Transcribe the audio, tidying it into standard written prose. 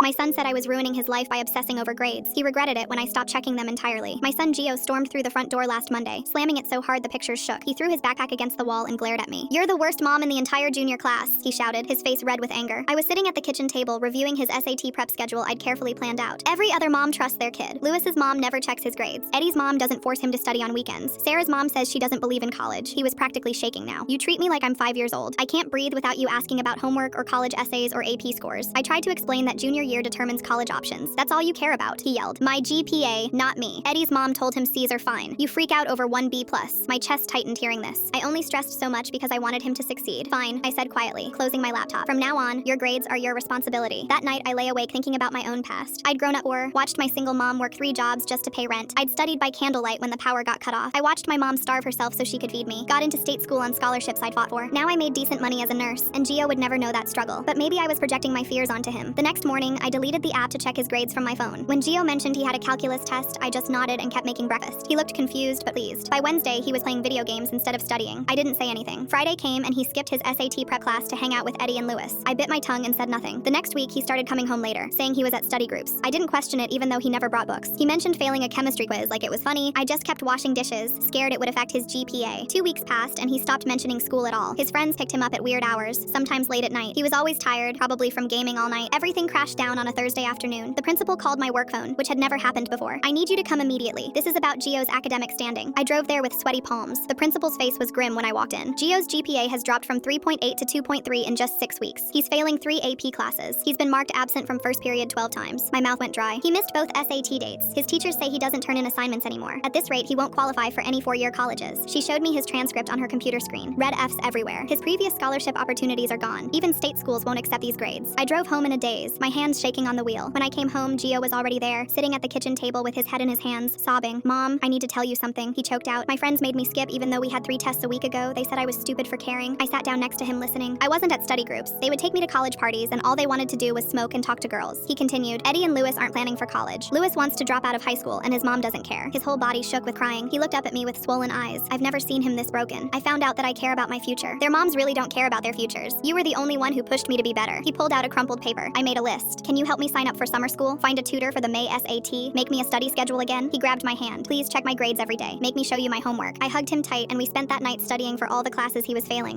My son said I was ruining his life by obsessing over grades. He regretted it when I stopped checking them entirely. My son Gio stormed through the front door last Monday, slamming it so hard the pictures shook. He threw his backpack against the wall and glared at me. "You're the worst mom in the entire junior class," he shouted, his face red with anger. I was sitting at the kitchen table reviewing his SAT prep schedule I'd carefully planned out. Every other mom trusts their kid. Lewis's mom never checks his grades. Eddie's mom doesn't force him to study on weekends. Sarah's mom says she doesn't believe in college. He was practically shaking now. "You treat me like I'm 5 years old. I can't breathe without you asking about homework or college essays or AP scores." I tried to explain that junior year determines college options. "That's all you care about," he yelled. "My GPA, not me." Eddie's mom told him C's are fine. "You freak out over 1 B+. My chest tightened hearing this. I only stressed so much because I wanted him to succeed. "Fine," I said quietly, closing my laptop. "From now on, your grades are your responsibility." That night, I lay awake thinking about my own past. I'd grown up poor, watched my single mom work 3 jobs just to pay rent. I'd studied by candlelight when the power got cut off. I watched my mom starve herself so she could feed me. Got into state school on scholarships I'd fought for. Now I made decent money as a nurse, and Gio would never know that struggle. But maybe I was projecting my fears onto him. The next morning, I deleted the app to check his grades from my phone. When Gio mentioned he had a calculus test, I just nodded and kept making breakfast. He looked confused but pleased. By Wednesday, he was playing video games instead of studying. I didn't say anything. Friday came and he skipped his SAT prep class to hang out with Eddie and Lewis. I bit my tongue and said nothing. The next week, he started coming home later, saying he was at study groups. I didn't question it even though he never brought books. He mentioned failing a chemistry quiz like it was funny. I just kept washing dishes, scared it would affect his GPA. 2 weeks passed and he stopped mentioning school at all. His friends picked him up at weird hours, sometimes late at night. He was always tired, probably from gaming all night. Everything crashed down on a Thursday afternoon. The principal called my work phone, which had never happened before. "I need you to come immediately. This is about Gio's academic standing." I drove there with sweaty palms. The principal's face was grim when I walked in. "Gio's GPA has dropped from 3.8 to 2.3 in just 6 weeks. He's failing 3 AP classes. He's been marked absent from first period 12 times. My mouth went dry. He missed both SAT dates. His teachers say he doesn't turn in assignments anymore. At this rate, he won't qualify for any 4-year colleges." She showed me his transcript on her computer screen. Red F's everywhere. His previous scholarship opportunities are gone. Even state schools won't accept these grades. I drove home in a daze, my hands shaking on the wheel. When I came home, Gio was already there, sitting at the kitchen table with his head in his hands, sobbing. "Mom, I need to tell you something," he choked out. "My friends made me skip even though we had 3 tests a week ago. They said I was stupid for caring." I sat down next to him listening. I wasn't at study groups. They would take me to college parties and all they wanted to do was smoke and talk to girls. He continued, "Eddie and Lewis aren't planning for college. Lewis wants to drop out of high school and his mom doesn't care." His whole body shook with crying. He looked up at me with swollen eyes. I've never seen him this broken. I found out that I care about my future. Their moms really don't care about their futures. You were the only one who pushed me to be better. He pulled out a crumpled paper. I made a list. "Can you help me sign up for summer school? Find a tutor for the May SAT? Make me a study schedule again?" He grabbed my hand. "Please check my grades every day. Make me show you my homework." I hugged him tight and we spent that night studying for all the classes he was failing.